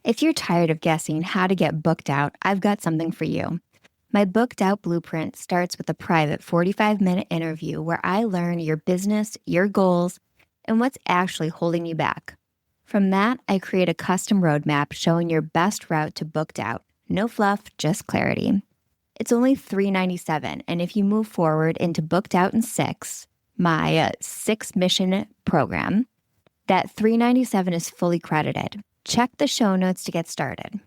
If you're tired of guessing how to get booked out, I've got something for you. My booked out blueprint starts with a private 45-minute interview where I learn your business, your goals, and what's actually holding you back. From that, I create a custom roadmap showing your best route to booked out. No fluff, just clarity. It's only $397, and if you move forward into Booked Out in 6, my 6-mission program, that $397 is fully credited. Check the show notes to get started.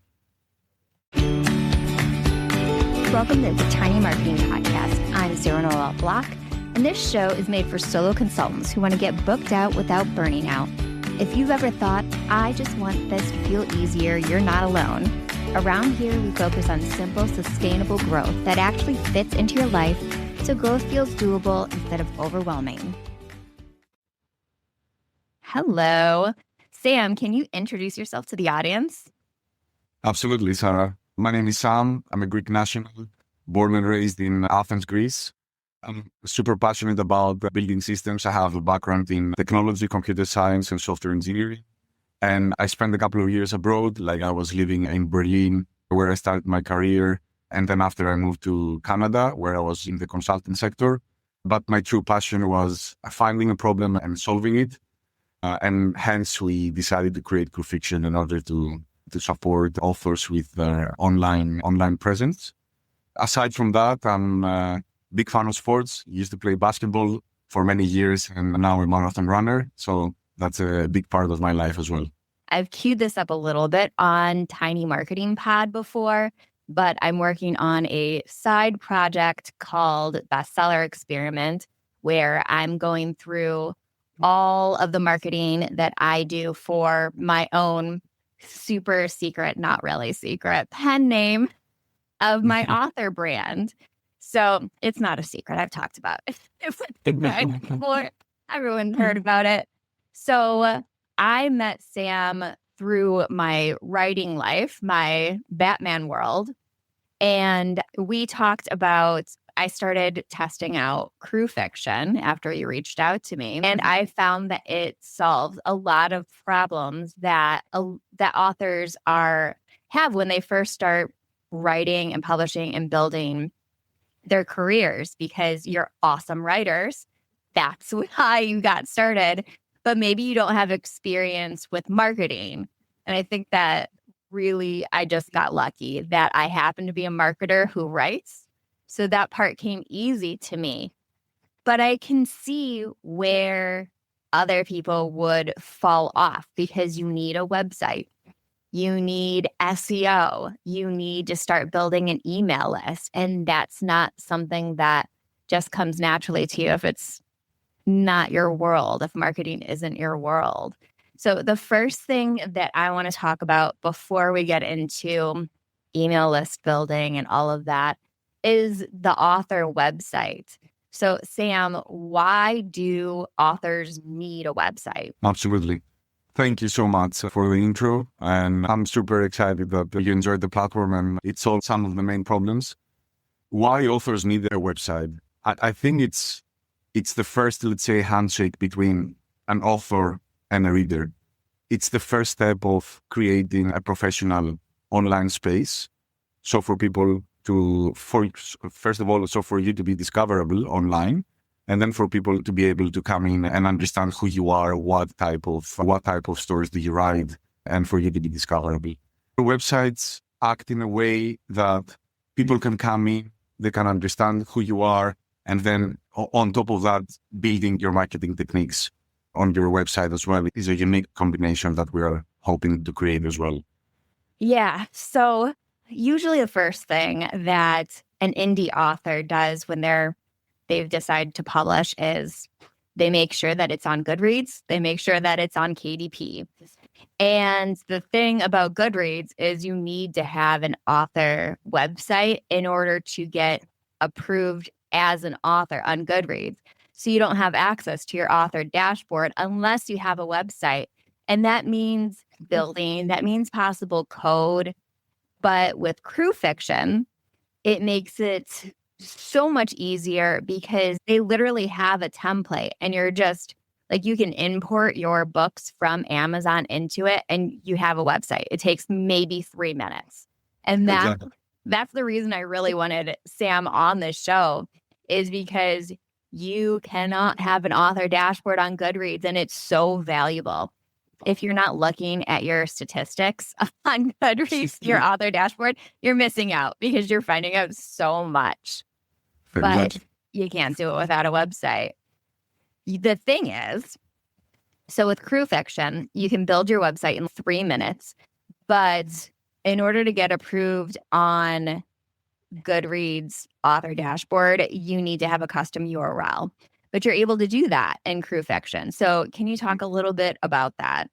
Welcome to the Tiny Marketing Podcast. I'm Sarah Noel Block, and this show is made for solo consultants who want to get booked out without burning out. If you've ever thought, I just want this to feel easier, you're not alone. Around here, we focus on simple, sustainable growth that actually fits into your life so growth feels doable instead of overwhelming. Hello. Sam, can you introduce yourself to the audience? Absolutely, Sarah. My name is Sam. I'm a Greek national, born and raised in Athens, Greece. I'm super passionate about building systems. I have a background in technology, computer science, and software engineering. And I spent a couple of years abroad, like I was living in Berlin, where I started my career. And then after I moved to Canada, where I was in the consulting sector. But my true passion was finding a problem and solving it. And hence we decided to create CrewFiction in order to support authors with their online presence. Aside from that, I'm a big fan of sports. Used to play basketball for many years and now I'm a marathon runner. So that's a big part of my life as well. I've queued this up a little bit on Tiny Marketing Pod before, but I'm working on a side project called Bestseller Experiment, where I'm going through all of the marketing that I do for my own super secret, not really secret, pen name of my author brand. So it's not a secret. I've talked about it before. Everyone heard about it. So I met Sam through my writing life, my Batman world. And we talked about, I started testing out CrewFiction after you reached out to me. And I found that it solves a lot of problems that authors have when they first start writing and publishing and building their careers, because you're awesome writers. That's how you got started. But maybe you don't have experience with marketing. And I think that really, I just got lucky that I happen to be a marketer who writes. So that part came easy to me. But I can see where other people would fall off, because you need a website. You need SEO. You need to start building an email list. And that's not something that just comes naturally to you if it's not your world, if marketing isn't your world. So the first thing that I want to talk about before we get into email list building and all of that is the author website. So Sam, why do authors need a website? Absolutely. Thank you so much for the intro. And I'm super excited that you enjoyed the platform and it solved some of the main problems. Why authors need a website? I think it's the first, let's say, handshake between an author and a reader. It's the first step of creating a professional online space. So for people first of all, so for you to be discoverable online, and then for people to be able to come in and understand who you are, what type of stories do you write, and for you to be discoverable. Websites act in a way that people can come in, they can understand who you are, and then on top of that, building your marketing techniques on your website as well is a unique combination that we are hoping to create as well. Yeah. So usually the first thing that an indie author does when they've decided to publish is they make sure that it's on Goodreads. They make sure that it's on KDP. And the thing about Goodreads is you need to have an author website in order to get approved as an author on Goodreads. So you don't have access to your author dashboard unless you have a website. And that means building, that means possible code. But with CrewFiction, it makes it so much easier because they literally have a template and you're just Like you can import your books from Amazon into it and you have a website. It takes maybe 3 minutes. And Exactly. that's the reason I really wanted Sam on this show, is because you cannot have an author dashboard on Goodreads, and it's so valuable. If you're not looking at your statistics on Goodreads, your author dashboard, you're missing out because you're finding out so much. But Exactly. you can't do it without a website. The thing is, so with CrewFiction, you can build your website in 3 minutes, but in order to get approved on Goodreads author dashboard, you need to have a custom URL, but you're able to do that in CrewFiction. So can you talk a little bit about that?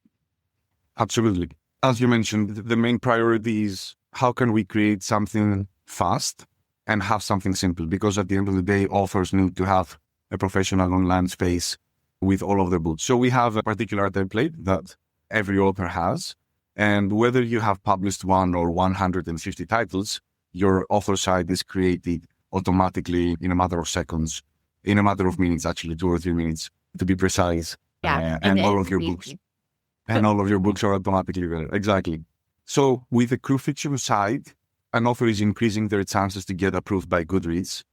Absolutely. As you mentioned, the main priority is how can we create something fast and have something simple? Because at the end of the day, authors need to have a professional online space with all of their books. So we have a particular template that every author has. And whether you have published 1 or 150 titles, your author site is created automatically in a matter of seconds, in a matter of minutes, actually 2 or 3 minutes to be precise. Yeah. And all of your books. And all of your books are automatically there. Exactly. So with the CrewFiction side, an author is increasing their chances to get approved by Goodreads,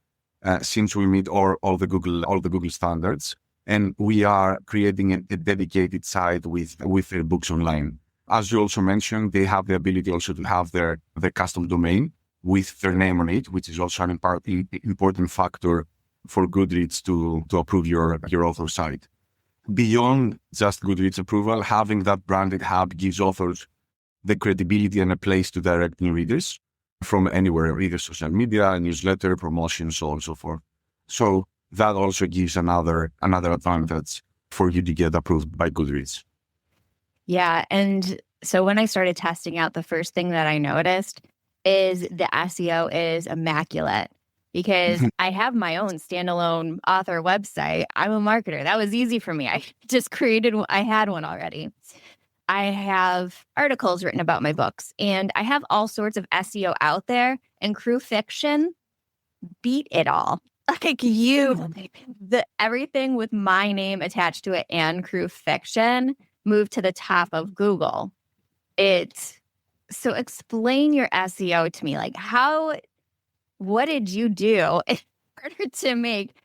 since we meet all the Google standards, and we are creating a dedicated site with their books online. As you also mentioned, they have the ability also to have their custom domain with their name on it, which is also an important factor for Goodreads to approve your author site. Beyond just Goodreads approval, having that branded hub gives authors the credibility and a place to direct new readers from anywhere, either social media, newsletter, promotion, so on and so forth. So that also gives another advantage for you to get approved by Goodreads. Yeah. And so when I started testing out, the first thing that I noticed is the SEO is immaculate, because I have my own standalone author website. I'm a marketer. That was easy for me. I had one already. I have articles written about my books, and I have all sorts of SEO out there, and CrewFiction beat it all. Like everything with my name attached to it and CrewFiction moved to the top of Google. So explain your SEO to me. Like what did you do in order to make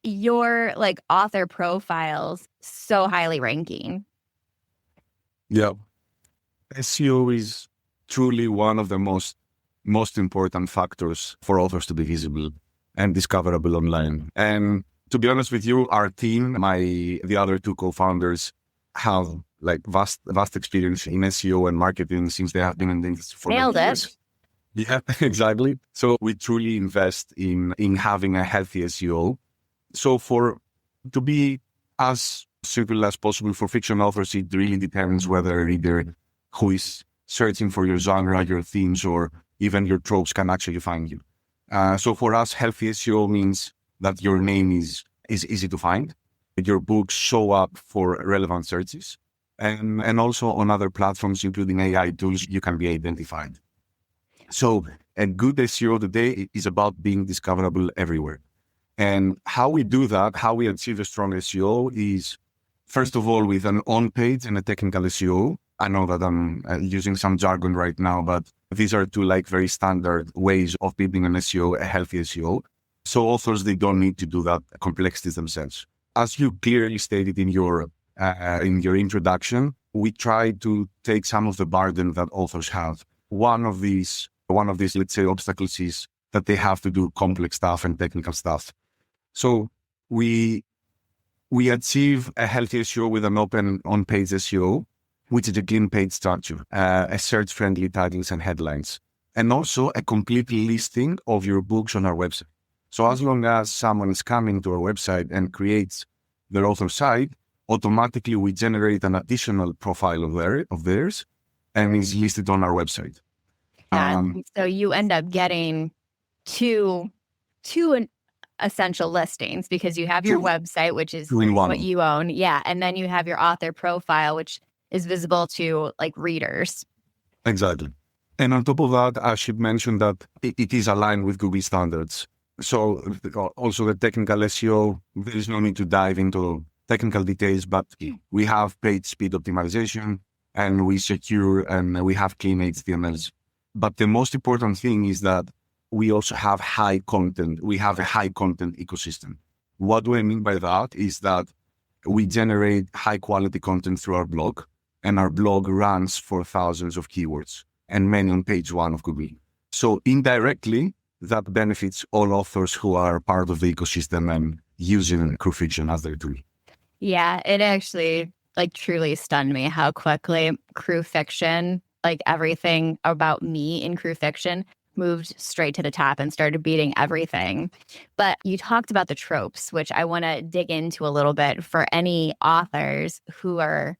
your author profiles so highly ranking? Yeah. SEO is truly one of the most important factors for authors to be visible and discoverable online. And to be honest with you, our team, the other 2 co-founders, have vast experience in SEO and marketing since they have been in the industry for Nailed many it. years. Yeah, exactly. So we truly invest in having a healthy SEO. So to be as simple as possible for fiction authors, it really depends whether a reader who is searching for your genre, your themes, or even your tropes can actually find you. So for us, healthy SEO means that your name is easy to find, that your books show up for relevant searches, and also on other platforms, including AI tools, you can be identified. So a good SEO today is about being discoverable everywhere. And how we do that, how we achieve a strong SEO is, first of all, with an on-page and a technical SEO. I know that I'm using some jargon right now, but these are 2 very standard ways of building an SEO, a healthy SEO. So authors, they don't need to do that complexities themselves. As you clearly stated in your introduction, we try to take some of the burden that authors have. One of these, let's say, obstacles is that they have to do complex stuff and technical stuff. So we achieve a healthy SEO with an open on-page SEO, which is a clean page structure, a search-friendly titles and headlines, and also a complete listing of your books on our website. So as long as someone is coming to our website and creates their author site, automatically we generate an additional profile of theirs and is listed on our website. So you end up getting two essential listings, because you have your website, which is what you own. Yeah. And then you have your author profile, which is visible to readers. Exactly. And on top of that, I should mention that it is aligned with Google standards. So also the technical SEO, there is no need to dive into technical details, but we have page speed optimization and we secure and we have clean HTMLs. But the most important thing is that we also have high content. We have a high content ecosystem. What do I mean by that is that we generate high quality content through our blog, and our blog runs for thousands of keywords and many on page one of Google. So indirectly, that benefits all authors who are part of the ecosystem and using CrewFiction as their tool. Yeah, it actually truly stunned me how quickly CrewFiction, everything about me in CrewFiction, moved straight to the top and started beating everything. But you talked about the tropes, which I want to dig into a little bit for any authors who are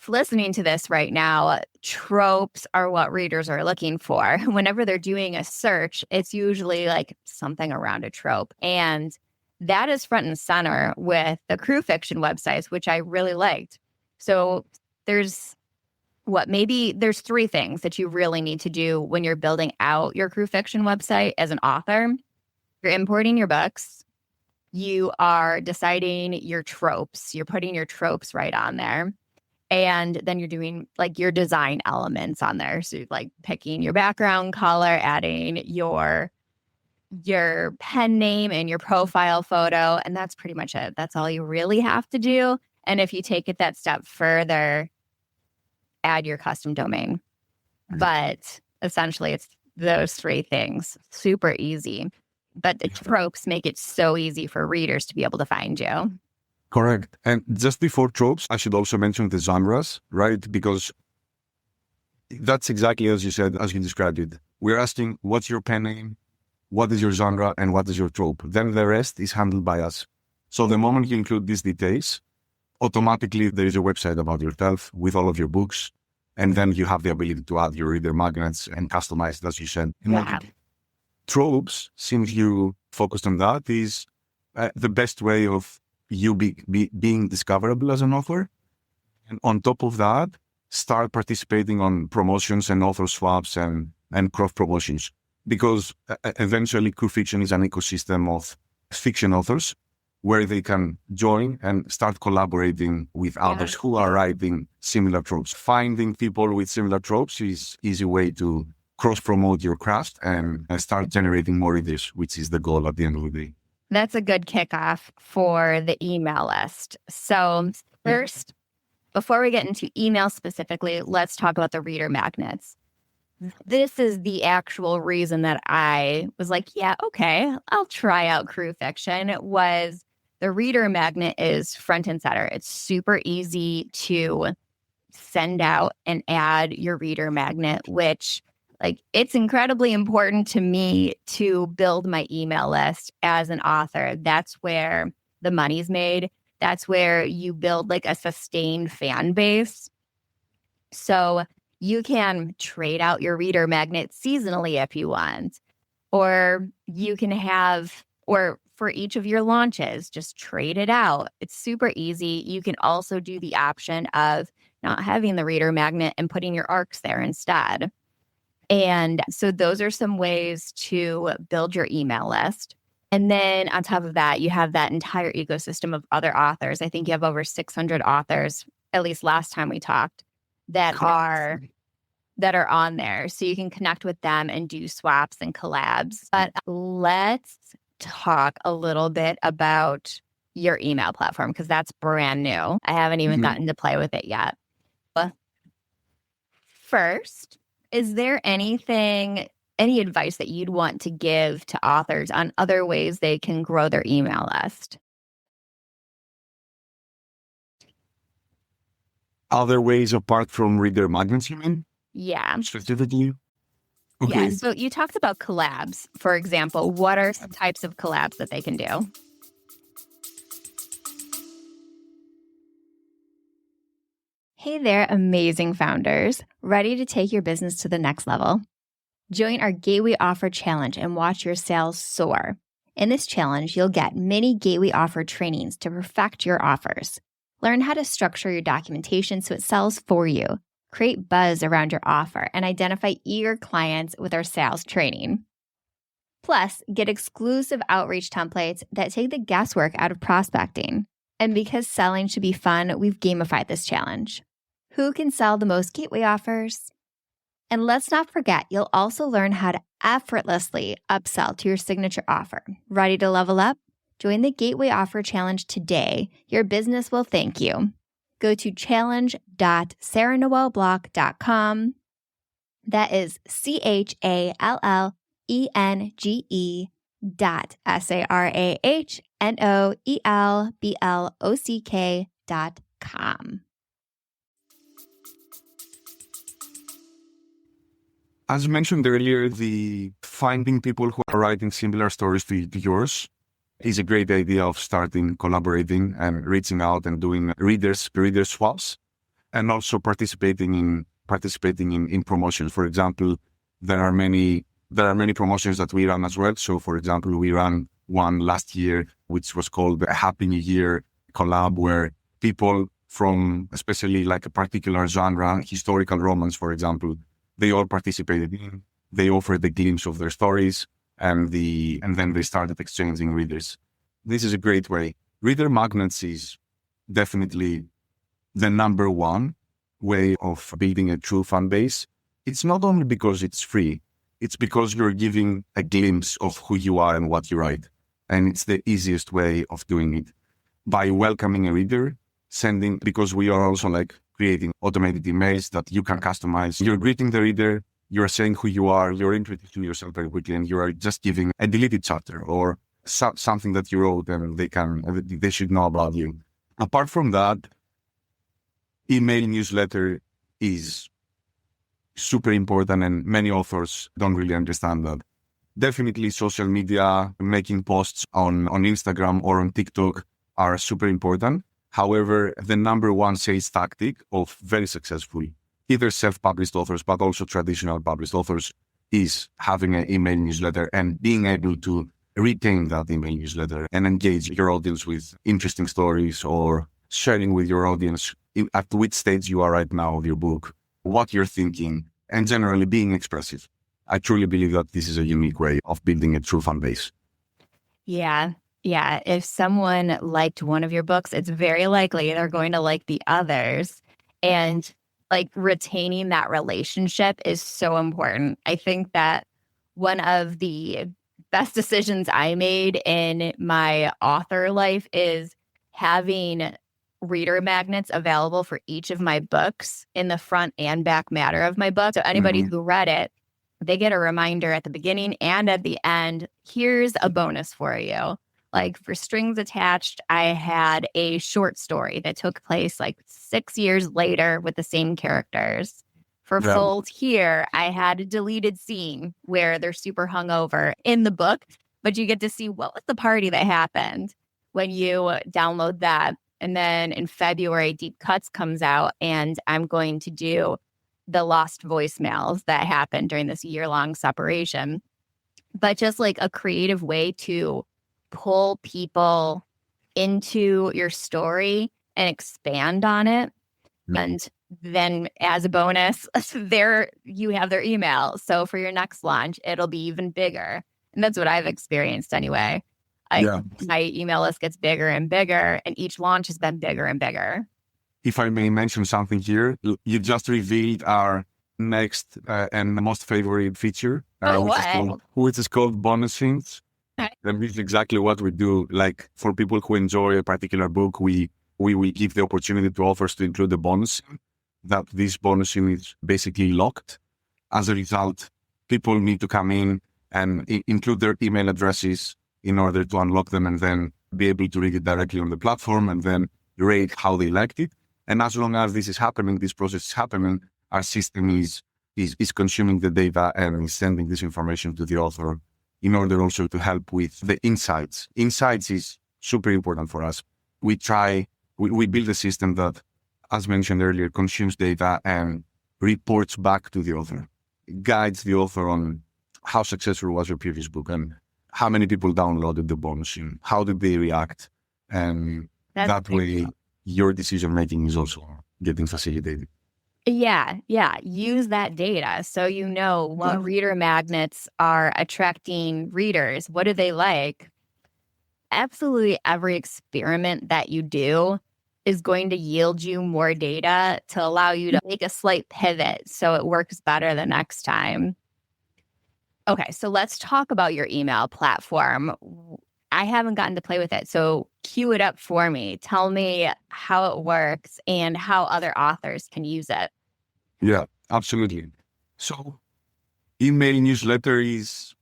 listening to this right now. Tropes are what readers are looking for. Whenever they're doing a search, it's usually something around a trope. And that is front and center with the CrewFiction websites, which I really liked. So there's three things that you really need to do when you're building out your CrewFiction website as an author. You're importing your books. You are deciding your tropes. You're putting your tropes right on there. And then you're doing your design elements on there. So picking your background color, adding your pen name and your profile photo. And that's pretty much it. That's all you really have to do. And if you take it that step further, add your custom domain. But essentially, it's those three things. Super easy. But the tropes make it so easy for readers to be able to find you. Correct. And just before tropes, I should also mention the genres, right? Because that's exactly as you said, as you described it. We're asking, what's your pen name? What is your genre? And what is your trope? Then the rest is handled by us. So the moment you include these details, automatically there is a website about yourself with all of your books. And then you have the ability to add your reader magnets and customize it, as you said. Yeah. Tropes, since you focused on that, is the best way of you being discoverable as an author. And on top of that, start participating on promotions and author swaps and cross promotions. Because eventually CrewFiction is an ecosystem of fiction authors where they can join and start collaborating with others who are writing similar tropes. Finding people with similar tropes is an easy way to cross-promote your craft and start generating more readers, which is the goal at the end of the day. That's a good kickoff for the email list. So first, before we get into email specifically, let's talk about the reader magnets. This is the actual reason that I was like, yeah, okay, I'll try out CrewFiction. Was the reader magnet is front and center. It's super easy to send out and add your reader magnet, which it's incredibly important to me to build my email list as an author. That's where the money's made. That's where you build a sustained fan base. So you can trade out your reader magnet seasonally if you want, or you can have, or for each of your launches, just trade it out. It's super easy. You can also do the option of not having the reader magnet and putting your arcs there instead. And so those are some ways to build your email list. And then on top of that, you have that entire ecosystem of other authors. I think you have over 600 authors, at least last time we talked, that are on there. So you can connect with them and do swaps and collabs. But let's talk a little bit about your email platform, because that's brand new. I haven't even gotten to play with it yet. But first, is there any advice that you'd want to give to authors on other ways they can grow their email list? Other ways apart from reader magnets, you mean? Yeah. Specifically? Okay. Yeah. So you talked about collabs, for example. What are some types of collabs that they can do? Hey there, amazing founders. Ready to take your business to the next level? Join our Gateway Offer Challenge and watch your sales soar. In this challenge, you'll get mini Gateway Offer trainings to perfect your offers. Learn how to structure your documentation so it sells for you. Create buzz around your offer and identify eager clients with our sales training. Plus, get exclusive outreach templates that take the guesswork out of prospecting. And because selling should be fun, we've gamified this challenge. Who can sell the most gateway offers? And let's not forget, you'll also learn how to effortlessly upsell to your signature offer. Ready to level up? Join the Gateway Offer Challenge today. Your business will thank you. Go to challenge.sarahnoelblock.com. That is CHALLENGE.SARAHNOELBLOCK.com. As mentioned earlier, the finding people who are writing similar stories to yours is a great idea of starting collaborating and reaching out and doing reader swaps, and also participating in promotions. For example, there are many promotions that we run as well. So for example, we ran one last year, which was called a Happy New Year collab, where people from especially like a particular genre, historical romance, for example, they all participated in. They offered a glimpse of their stories, and then they started exchanging readers. This is a great way. Reader magnets is definitely the number one way of building a true fan base. It's not only because it's free, it's because you're giving a glimpse of who you are and what you write. And it's the easiest way of doing it. By welcoming a reader, because we are also like creating automated emails that you can customize. You're greeting the reader, you're saying who you are, you're introducing yourself very quickly, and you are just giving a deleted chapter or something that you wrote and they should know about you. Apart from that, email newsletter is super important, and many authors don't really understand that. Definitely social media, making posts on Instagram or on TikTok are super important. However, the number one sales tactic of very successful, either self-published authors, but also traditional published authors, is having an email newsletter and being able to retain that email newsletter and engage your audience with interesting stories, or sharing with your audience at which stage you are right now of your book, what you're thinking, and generally being expressive. I truly believe that this is a unique way of building a true fan base. Yeah. Yeah. If someone liked one of your books, it's very likely they're going to like the others. And like retaining that relationship is so important. I think that one of the best decisions I made in my author life is having reader magnets available for each of my books in the front and back matter of my book. So anybody who read it, they get a reminder at the beginning and at the end. Here's a bonus for you. Like for Strings Attached, I had a short story that took place like 6 years later with the same characters. For Fold Here, I had a deleted scene where they're super hungover in the book, but you get to see what was the party that happened when you download that. And then in February, Deep Cuts comes out, and I'm going to do the lost voicemails that happened during this year-long separation. But just like a creative way to pull people into your story and expand on it. And then as a bonus, you have their email. So for your next launch, it'll be even bigger. And that's what I've experienced anyway. My email list gets bigger and bigger, and each launch has been bigger and bigger. If I may mention something here, you just revealed our next and most favorite feature, which is called bonus scenes. And this is exactly what we do. Like for people who enjoy a particular book, we will give the opportunity to authors to include a bonus. That this bonus scene is basically locked. As a result, people need to come in and include their email addresses in order to unlock them, and then be able to read it directly on the platform and then rate how they liked it. And as long as this is happening, this process is happening, our system is consuming the data and is sending this information to the author in order also to help with the insights. Insights is super important for us. We build a system that, as mentioned earlier, consumes data and reports back to the author, guides the author on how successful was your previous book and how many people downloaded the bonus scene, how did they react, and that way your decision making is also getting facilitated. Yeah. Use that data so you know what reader magnets are attracting readers. What do they like? absolutely every experiment that you do is going to yield you more data to allow you to make a slight pivot so it works better the next time. Okay, so let's talk about your email platform. I haven't gotten to play with it, so cue it up for me. Tell me how it works and how other authors can use it. Yeah, absolutely. So email newsletter is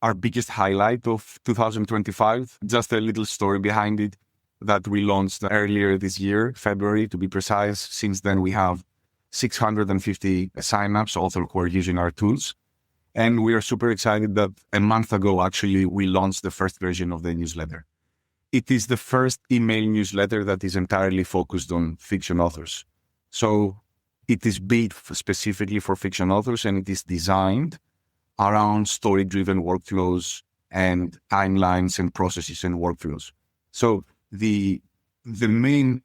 our biggest highlight of 2025. Just a little story behind it that we launched earlier this year, February to be precise. Since then, we have 650 signups, also who are using our tools. And we are super excited that a month ago, actually, we launched the first version of the newsletter. It is the first email newsletter that is entirely focused on fiction authors. So it is built specifically for fiction authors, and it is designed around story-driven workflows and timelines and processes and workflows. So the main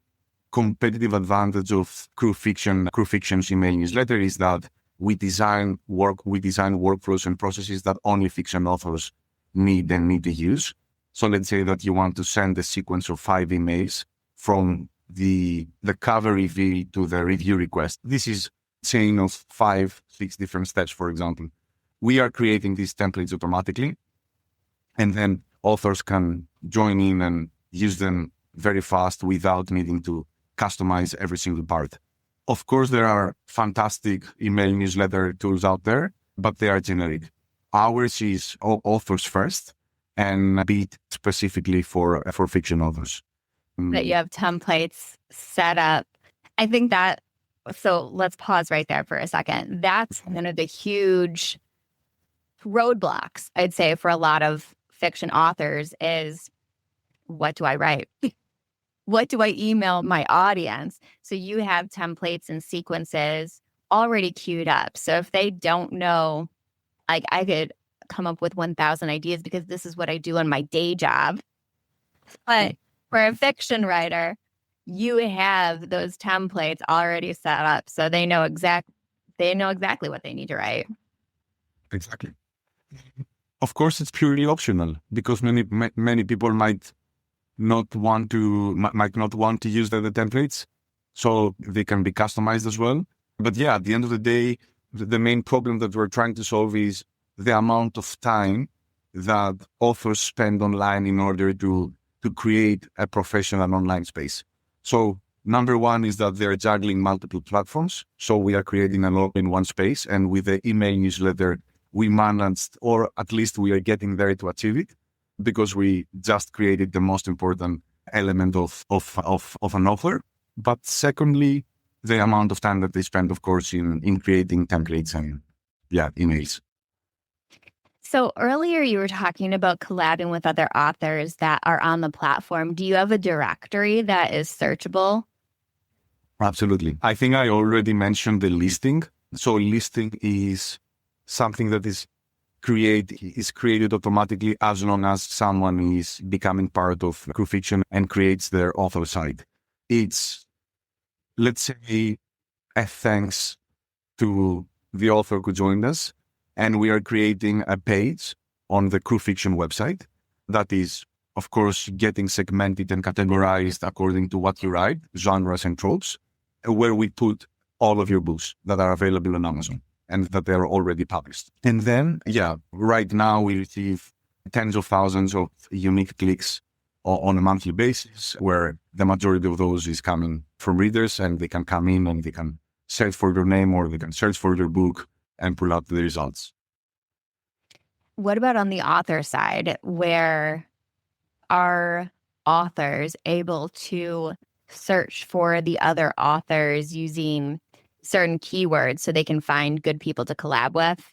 competitive advantage of CrewFiction's email newsletter is that we design workflows and processes that only fiction authors need to use. So let's say that you want to send a sequence of 5 emails from the cover review to the review request. This is a chain of 5-6 different steps, for example. We are creating these templates automatically, and then authors can join in and use them very fast without needing to customize every single part. Of course, there are fantastic email newsletter tools out there, but they are generic. Ours is authors first and built specifically for fiction authors. That you have templates set up. I think that, so let's pause right there for a second. That's one of the huge roadblocks, I'd say, for a lot of fiction authors is, what do I write? What do I email my audience? So you have templates and sequences already queued up. So if they don't know, like I could come up with 1,000 ideas because this is what I do on my day job. But for a fiction writer, you have those templates already set up. So they know exactly what they need to write. Exactly. Of course, it's purely optional because many people might not want to use the templates, so they can be customized as well. But yeah, at the end of the day, the main problem that we're trying to solve is the amount of time that authors spend online in order to create a professional online space. So number one is that they're juggling multiple platforms. So we are creating an all-in-one space, and with the email newsletter, we managed, or at least we are getting there to achieve it, because we just created the most important element of an offer. But secondly, the amount of time that they spend, of course, in creating templates and emails. So earlier you were talking about collabing with other authors that are on the platform. Do you have a directory that is searchable? Absolutely. I think I already mentioned the listing. So listing is something that is created automatically as long as someone is becoming part of CrewFiction and creates their author site. It's, let's say, a thanks to the author who joined us, and we are creating a page on the CrewFiction website that is, of course, getting segmented and categorized according to what you write, genres and tropes, where we put all of your books that are available on Amazon and that they are already published. And then, right now we receive tens of thousands of unique clicks on a monthly basis, where the majority of those is coming from readers, and they can come in and they can search for your name or they can search for your book and pull out the results. What about on the author side? Where are authors able to search for the other authors using certain keywords so they can find good people to collab with?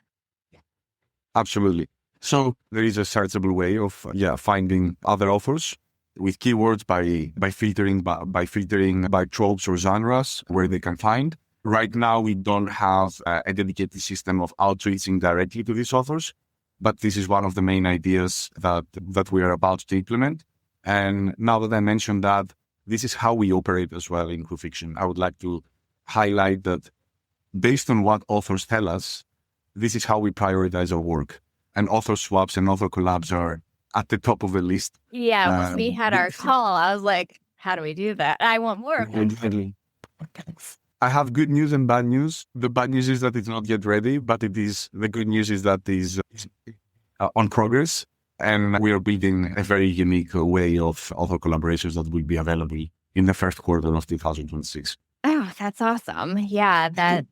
Absolutely. So there is a searchable way of finding other authors with keywords by filtering by tropes or genres where they can find. Right now, we don't have a dedicated system of outreaching directly to these authors, but this is one of the main ideas that we are about to implement. And now that I mentioned that, this is how we operate as well in CrewFiction. I would like to highlight that based on what authors tell us, this is how we prioritize our work. And author swaps and author collabs are at the top of the list. Yeah, when we had our call, I was like, how do we do that? I want more of that. Exactly. I have good news and bad news. The bad news is that it's not yet ready, but it is. The good news is that is on progress, and we are building a very unique way of other collaborations that will be available in the first quarter of 2026. Oh, that's awesome. Yeah,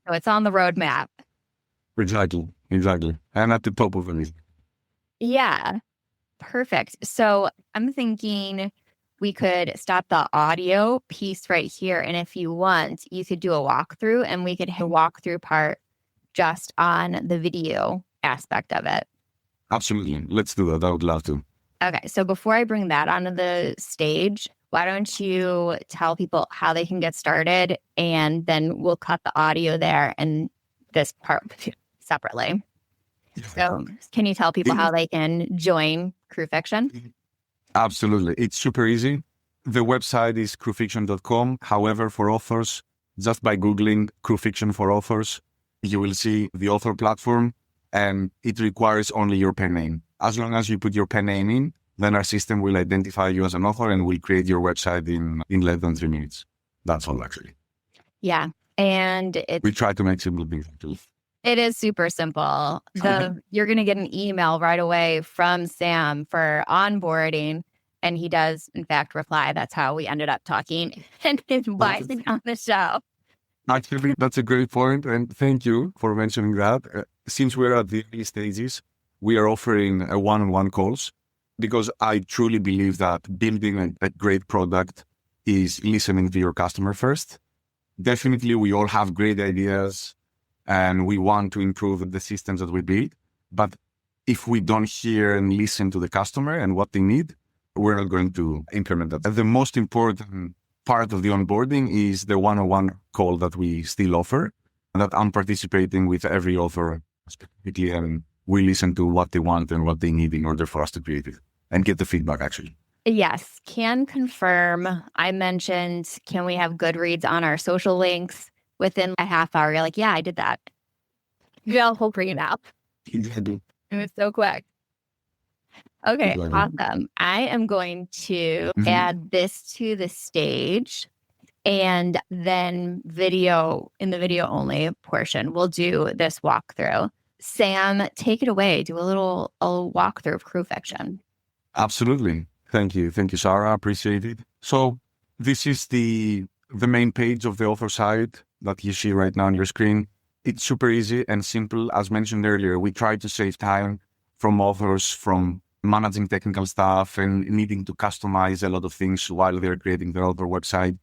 so it's on the roadmap. Exactly. And at the top of the list. Yeah, perfect. So I'm thinking we could stop the audio piece right here. And if you want, you could do a walkthrough and we could hit a walkthrough part just on the video aspect of it. Absolutely. Let's do that. I would love to. Okay. So before I bring that onto the stage, why don't you tell people how they can get started, and then we'll cut the audio there and this part separately. So can you tell people how they can join CrewFiction? Absolutely. It's super easy. The website is crewfiction.com. However, for authors, just by Googling CrewFiction for authors, you will see the author platform, and it requires only your pen name. As long as you put your pen name in, then our system will identify you as an author and will create your website in less than 3 minutes. That's all, actually. Yeah. And we try to make simple things, actually. It is super simple. You're going to get an email right away from Sam for onboarding. And he does, in fact, reply. That's how we ended up talking and inviting on the show. Actually, that's a great point. And thank you for mentioning that. Since we're at the early stages, we are offering a one-on-one calls, because I truly believe that building a great product is listening to your customer first. Definitely, we all have great ideas and we want to improve the systems that we build. But if we don't hear and listen to the customer and what they need, we're not going to implement that. The most important part of the onboarding is the one-on-one call that we still offer, that I'm participating with every author specifically, and we listen to what they want and what they need in order for us to create it and get the feedback, actually. Yes, can confirm. I mentioned, can we have Goodreads on our social links? Within a half hour, you're like, yeah, I did that. Yeah, we'll bring it up. It was so quick. Okay, awesome. I am going to add this to the stage, and then in the video only portion, we'll do this walkthrough. Sam, take it away. Do a walkthrough of CrewFiction. Absolutely. Thank you, Sarah. Appreciate it. So this is the main page of the author site that you see right now on your screen. It's super easy and simple. As mentioned earlier, we try to save time from authors from managing technical stuff and needing to customize a lot of things while they're creating their author website.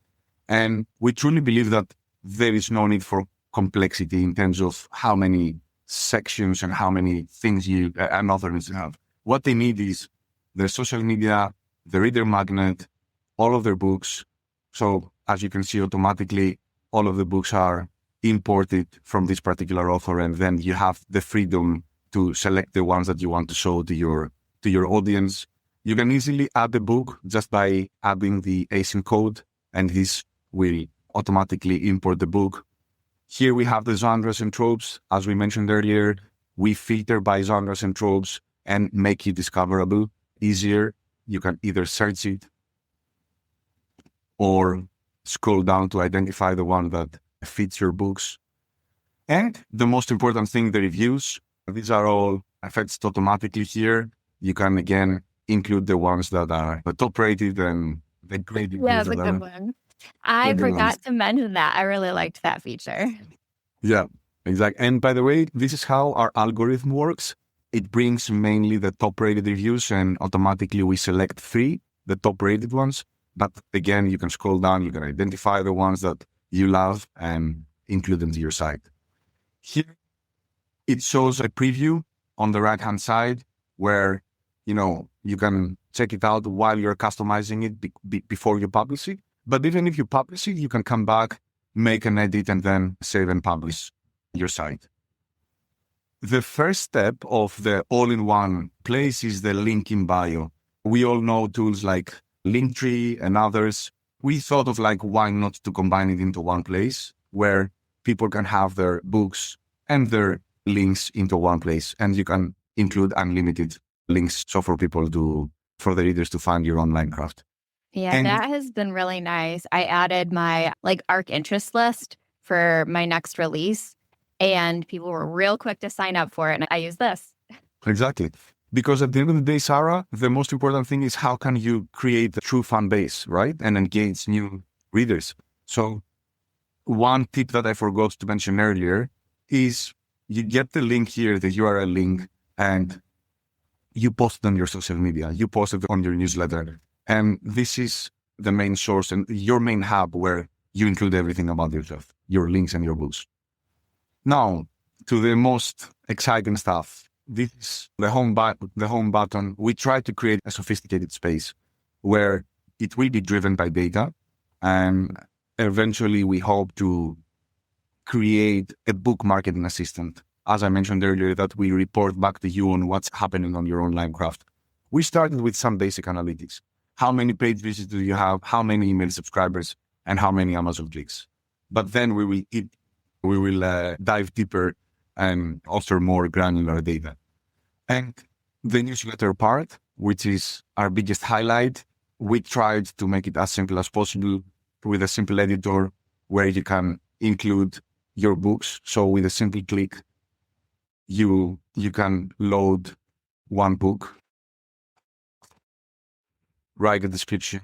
And we truly believe that there is no need for complexity in terms of how many sections and how many things an author needs to have. What they need is their social media, the reader magnet, all of their books. So as you can see, automatically, all of the books are imported from this particular author, and then you have the freedom to select the ones that you want to show to your audience. You can easily add the book just by adding the ASIN code, and this will automatically import the book. Here we have the genres and tropes. As we mentioned earlier, we filter by genres and tropes and make it discoverable easier. You can either search it or scroll down to identify the one that fits your books. And the most important thing, the reviews. These are all fetched automatically here. You can, again, include the ones that are the top rated and the great reviews. Yeah, it's a good one. I forgot to mention that. I really liked that feature. Yeah, exactly. And by the way, this is how our algorithm works. It brings mainly the top rated reviews, and automatically we select 3, the top rated ones. But again, you can scroll down, you can identify the ones that you love and include them to your site. Here, it shows a preview on the right-hand side where, you can check it out while you're customizing it before you publish it. But even if you publish it, you can come back, make an edit, and then save and publish your site. The first step of the all-in-one place is the link in bio. We all know tools like Linktree and others. We thought of why not to combine it into one place where people can have their books and their links into one place, and you can include unlimited links so for for the readers to find your online craft. Yeah, And that has been really nice. I added my ARC interest list for my next release, and people were real quick to sign up for it. And I use this. exactly. Because at the end of the day, Sarah, the most important thing is how can you create a true fan base, right? And engage new readers. So one tip that I forgot to mention earlier is you get the link here, the URL link, and you post it on your social media, you post it on your newsletter. And this is the main source and your main hub where you include everything about yourself, your links and your books. Now, to the most exciting stuff. This is the home button. We try to create a sophisticated space where it will be driven by data. And eventually we hope to create a book marketing assistant. As I mentioned earlier, that we report back to you on what's happening on your online craft. We started with some basic analytics. How many page visits do you have? How many email subscribers? And how many Amazon clicks? But then we will dive deeper and offer more granular data. And the newsletter part, which is our biggest highlight, we tried to make it as simple as possible with a simple editor where you can include your books. So with a simple click, you can load one book, write a description,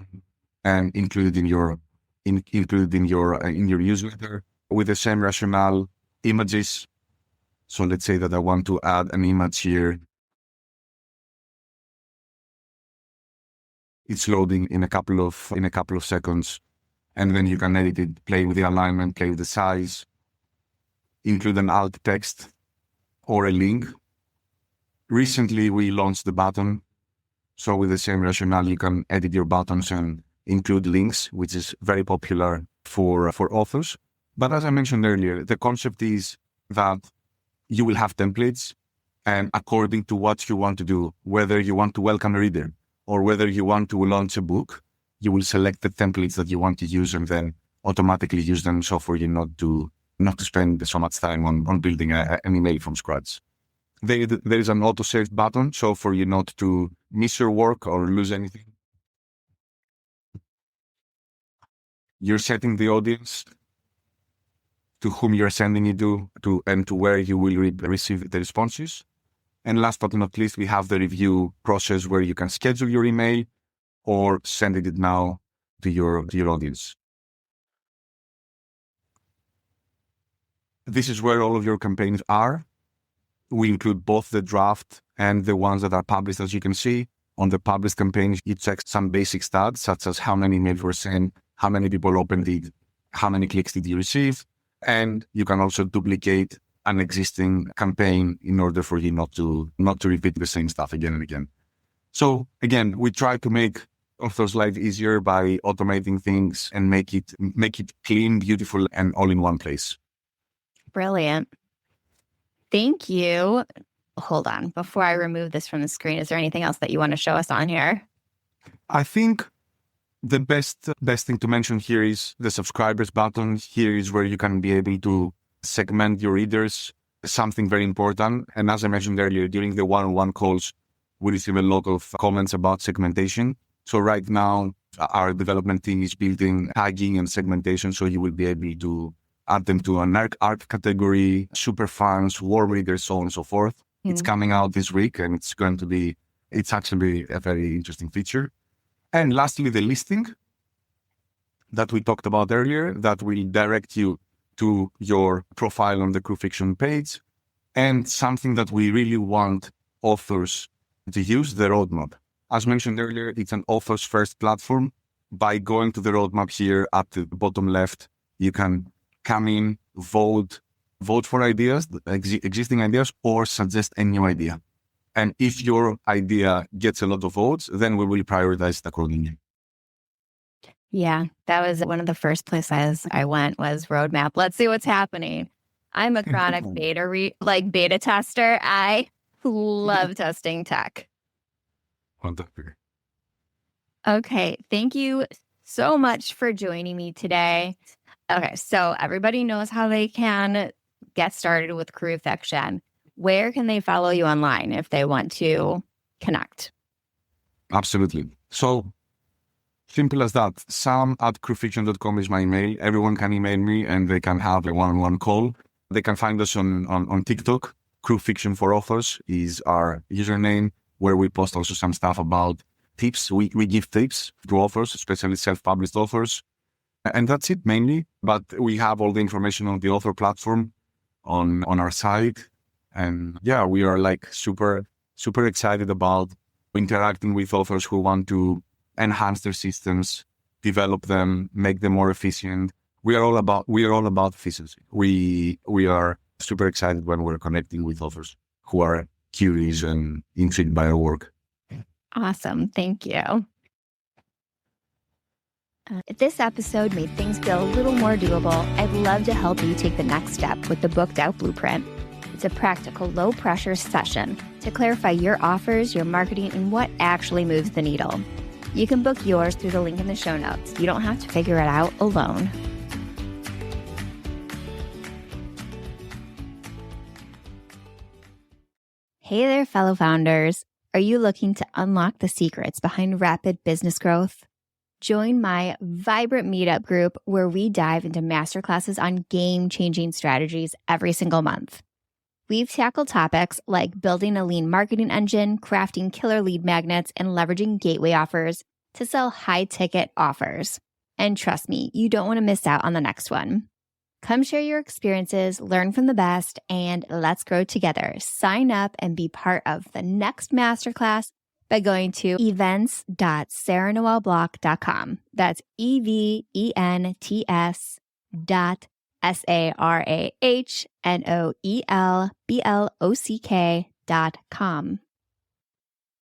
and include it in your newsletter with the same rationale, images. So let's say that I want to add an image here. It's loading in a couple of seconds, and then you can edit it, play with the alignment, play with the size, include an alt text or a link. Recently, we launched the button. So with the same rationale, you can edit your buttons and include links, which is very popular for authors. But as I mentioned earlier, the concept is that you will have templates, and according to what you want to do, whether you want to welcome a reader or whether you want to launch a book, you will select the templates that you want to use and then automatically use them. So for you not to spend so much time on building an email from scratch. There is an auto-save button, so for you not to miss your work or lose anything. You're setting the audience to whom you're sending it to and to where you will receive the responses. And last but not least, we have the review process where you can schedule your email or send it now to your audience. This is where all of your campaigns are. We include both the draft and the ones that are published. As you can see, on the published campaigns, you check some basic stats, such as how many emails were sent, how many people opened it, how many clicks did you receive. And you can also duplicate an existing campaign in order for you not to repeat the same stuff again and again. So again, we try to make authors' life easier by automating things and make it clean, beautiful, and all in one place. Brilliant. Thank you. Hold on. Before I remove this from the screen, is there anything else that you want to show us on here? I think the best thing to mention here is the subscribers button. Here is where you can be able to segment your readers, something very important. And as I mentioned earlier, during the one-on-one calls, we receive a lot of comments about segmentation. So right now, our development team is building tagging and segmentation, so you will be able to add them to an ARC category, superfans, warm readers, so on and so forth. Mm-hmm. It's coming out this week, and it's actually a very interesting feature. And lastly, the listing that we talked about earlier, that will direct you to your profile on the CrewFiction page, and something that we really want authors to use, the roadmap. As mentioned earlier, it's an author's first platform. By going to the roadmap here at the bottom left, you can come in, vote for ideas, existing ideas, or suggest a new idea. And if your idea gets a lot of votes, then we will prioritize it accordingly. Yeah, that was one of the first places I went was roadmap. Let's see what's happening. I'm a chronic beta tester. I love testing tech. Wonderful. Okay, thank you so much for joining me today. Okay, so everybody knows how they can get started with CrewFiction. Where can they follow you online if they want to connect? Absolutely. So simple as that. Sam@crewfiction.com is my email. Everyone can email me and they can have a one-on-one call. They can find us on TikTok. CrewFiction for Authors is our username, where we post also some stuff about tips. We give tips to authors, especially self-published authors. And that's it mainly. But we have all the information on the author platform on our site. And yeah, we are like super excited about interacting with authors who want to enhance their systems, develop them, make them more efficient. We are all about efficiency. We are super excited when we're connecting with authors who are curious and intrigued by our work. Awesome. Thank you. If this episode made things feel a little more doable, I'd love to help you take the next step with the Booked Out Blueprint. It's a practical, low-pressure session to clarify your offers, your marketing, and what actually moves the needle. You can book yours through the link in the show notes. You don't have to figure it out alone. Hey there, fellow founders. Are you looking to unlock the secrets behind rapid business growth? Join my vibrant meetup group where we dive into masterclasses on game-changing strategies every single month. We've tackled topics like building a lean marketing engine, crafting killer lead magnets, and leveraging gateway offers to sell high-ticket offers. And trust me, you don't want to miss out on the next one. Come share your experiences, learn from the best, and let's grow together. Sign up and be part of the next masterclass by going to events.sarahnoelblock.com. That's events.sarahnoelblock.com.